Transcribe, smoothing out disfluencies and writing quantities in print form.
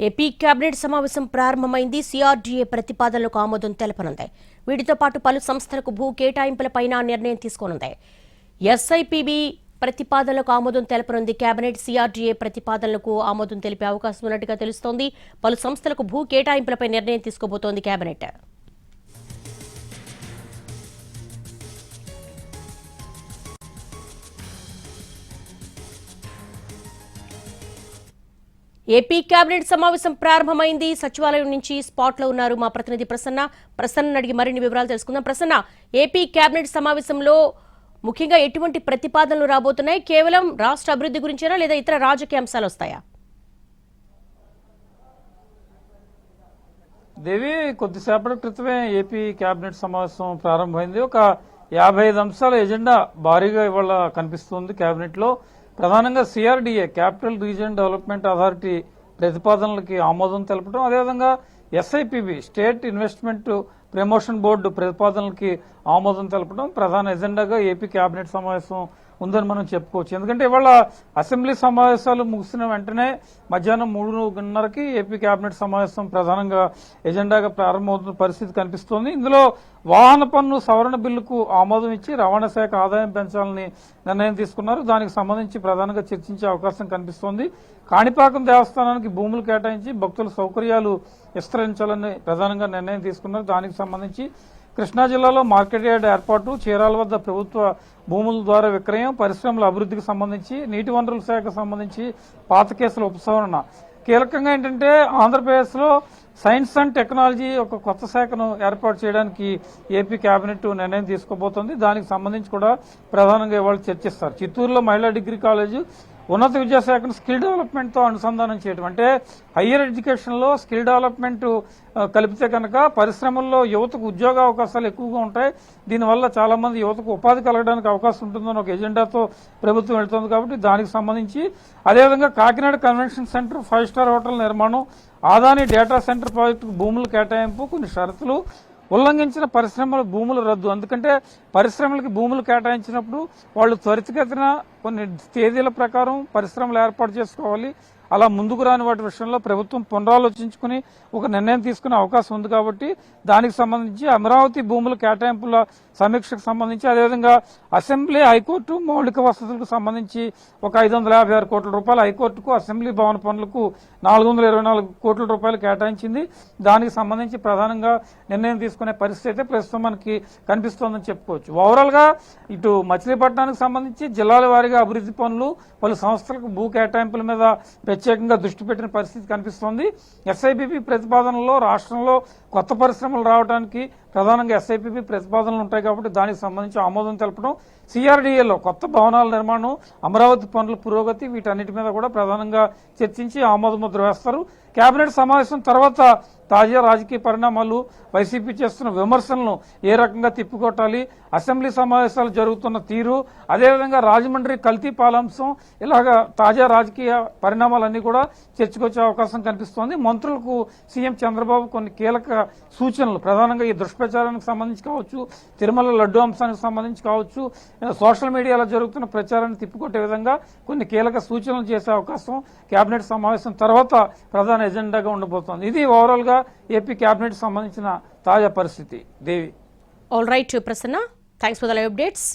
AP cabinet సమావేశం ప్రారంభమైంది. CRDA ప్రతిపాదనలకు ఆమోదం తెలపనుంది. వీటితో పాటు పలు సంస్థలకు భూ కేటాయింపులపైన నిర్ణయం తీసుకోనుంది. ఎస్ఐపిబి ప్రతిపాదనలకు ఆమోదం తెలపనుంది. కేబినెట్ సిఆర్డీఏ ప్రతిపాదనలకు ఆమోదం తెలిపే అవకాశం ఉన్నట్టుగా తెలుస్తోంది. పలు సంస్థలకు భూ కేటాయింపులపై నిర్ణయం తీసుకోబోతోంది కేబినెట్. ఏపీ కేబినెట్ సమావేశం ప్రారంభమైంది. సచివాలయం నుంచి స్పాట్ లో ఉన్నారు మా ప్రతినిధి ప్రసన్న అడిగి మరిన్ని వివరాలు తెలుసుకుందాం. ప్రసన్న, ఏపీ కేబినెట్ సమావేశంలో ముఖ్యంగా ఎటువంటి ప్రతిపాదనలు రాబోతున్నాయి? కేవలం రాష్ట్ర అభివృద్ధి గురించేనా లేదా ఇతర రాజకీయ అంశాలు వస్తాయా? దేవి, కొద్దిసేపటి క్రితమే ఏపీ కేబినెట్ సమావేశం ప్రారంభమైంది. ఒక 55 అంశాల ఎజెండా భారీగా ఇవాళ కనిపిస్తుంది కేబినెట్ లో. ప్రధానంగా CRDA capital region development authority ప్రతిపాదనలకి ఆమోదం తెలపడం, అదేవిధంగా SIPB state investment promotion board ప్రతిపాదనలకి ఆమోదం తెలపడం ప్రధాన ఎజెండాగా ఏపీ కేబినెట్ సమావేశం ఉందని మనం చెప్పుకోవచ్చు. ఎందుకంటే ఇవాళ అసెంబ్లీ సమావేశాలు ముగిసిన వెంటనే మధ్యాహ్నం 3:30కి ఏపీ కేబినెట్ సమావేశం ప్రధానంగా ఎజెండాగా ప్రారంభమవుతున్న పరిస్థితి కనిపిస్తోంది. ఇందులో వాహన పన్ను సవరణ బిల్లుకు ఆమోదం ఇచ్చి రవాణా శాఖ ఆదాయం పెంచాలని నిర్ణయం తీసుకున్నారు. దానికి సంబంధించి ప్రధానంగా చర్చించే అవకాశం కనిపిస్తోంది. కాణిపాకం దేవస్థానానికి భూములు కేటాయించి భక్తుల సౌకర్యాలు విస్తరించాలని ప్రధానంగా నిర్ణయం తీసుకున్నారు. దానికి సంబంధించి కృష్ణా జిల్లాలో మార్కెట్ యార్డ్ ఏర్పాటు, చీరాల వద్ద ప్రభుత్వ భూముల ద్వారా విక్రయం, పరిశ్రమల అభివృద్ధికి సంబంధించి, నీటి వనరుల శాఖకు సంబంధించి పాత కేసుల ఉపసంహరణ. కీలకంగా ఏంటంటే ఆంధ్రప్రదేశ్లో సైన్స్ అండ్ టెక్నాలజీ ఒక కొత్త శాఖను ఏర్పాటు చేయడానికి ఏపీ కేబినెట్ నిర్ణయం తీసుకోబోతోంది. దానికి సంబంధించి కూడా ప్రధానంగా ఇవాళ చర్చిస్తారు. చిత్తూరులో మహిళా డిగ్రీ కాలేజు ఉన్నత విద్యాశాఖను స్కిల్ డెవలప్మెంట్ తో అనుసంధానం చేయడం, అంటే హయ్యర్ ఎడ్యుకేషన్ లో స్కిల్ డెవలప్మెంట్ కలిపితే కనుక పరిశ్రమల్లో యువతకు ఉద్యోగ అవకాశాలు ఎక్కువగా ఉంటాయి. దీనివల్ల చాలా మంది యువతకు ఉపాధి కలగడానికి అవకాశం ఉంటుందని ఒక ఎజెండాతో ప్రభుత్వం వెళ్తోంది. కాబట్టి దానికి సంబంధించి అదేవిధంగా Kakinada convention centre 5 star hotel నిర్మాణం, ఆదాని డేటా సెంటర్ ప్రాజెక్టుకు భూముల కేటాయింపు, కొన్ని షరతులు, ఉల్లంఘించిన పరిశ్రమల భూముల రద్దు. ఎందుకంటే పరిశ్రమలకి భూములు కేటాయించినప్పుడు వాళ్ళు త్వరితగతిన కొన్ని తేదీల ప్రకారం పరిశ్రమలు ఏర్పాటు చేసుకోవాలి. అలా ముందుకు రాని వాటి విషయంలో ప్రభుత్వం పునరాలోచించుకుని ఒక నిర్ణయం తీసుకునే అవకాశం ఉంది. కాబట్టి దానికి సంబంధించి అమరావతి భూముల కేటాయింపుల సమీక్షకు సంబంధించి, అదేవిధంగా అసెంబ్లీ హైకోర్టు మౌలిక వసతులకు సంబంధించి ఒక 556 కోట్ల రూపాయలు హైకోర్టుకు, అసెంబ్లీ భవన పనులకు 424 కోట్ల రూపాయలు కేటాయించింది. దానికి సంబంధించి ప్రధానంగా నిర్ణయం తీసుకునే పరిస్థితి అయితే ప్రస్తుతం మనకి కనిపిస్తోందని చెప్పుకోవచ్చు. ఓవరాల్ గా ఇటు మచిలీపట్నానికి సంబంధించి జిల్లాల వారీగా అభివృద్ధి పనులు, పలు సంస్థలకు భూ కేటాయింపుల మీద ప్రత్యేకంగా దృష్టి పెట్టిన పరిస్థితి కనిపిస్తోంది. ఎస్ఐపిబి ప్రతిపాదనలో రాష్ట్రంలో కొత్త పరిశ్రమలు రావడానికి ప్రధానంగా ఎస్ఐపిబి ప్రతిపాదనలు ఉంటాయి. కాబట్టి దానికి సంబంధించి ఆమోదం తెలపడం, సిఆర్డీఏలో కొత్త భవనాల నిర్మాణం, అమరావతి పనుల పురోగతి, వీటన్నిటి మీద కూడా ప్రధానంగా చర్చించి ఆమోద ముద్ర వేస్తారు. కేబినెట్ సమావేశం తర్వాత తాజా రాజకీయ పరిణామాలు, వైసీపీ చేస్తున్న విమర్శలను ఏ రకంగా తిప్పికొట్టాలి, అసెంబ్లీ సమావేశాలు జరుగుతున్న తీరు, అదేవిధంగా రాజమండ్రి కల్తీ పాలాంశం, ఇలాగా తాజా రాజకీయ పరిణామాలన్నీ కూడా చర్చకొచ్చే అవకాశం కనిపిస్తోంది. మంత్రులకు సీఎం చంద్రబాబు కొన్ని కీలక సూచనలు, ప్రధానంగా ఈ దుష్ప్రచారానికి సంబంధించి కావచ్చు, తిరుమల లడ్డు అంశానికి సంబంధించి కావచ్చు, సోషల్ మీడియాలో జరుగుతున్న ప్రచారాన్ని తిప్పికొట్టే విధంగా కొన్ని కీలక సూచనలు చేసే అవకాశం కేబినెట్ సమావేశం తర్వాత ప్రధాన ఎజెండాగా ఉండబోతోంది. ఇది ఓవరాల్ గా ఏపీ కేబినెట్ సంబంధించిన తాజా పరిస్థితి. Devi. All right Prasanna, thanks for the live updates.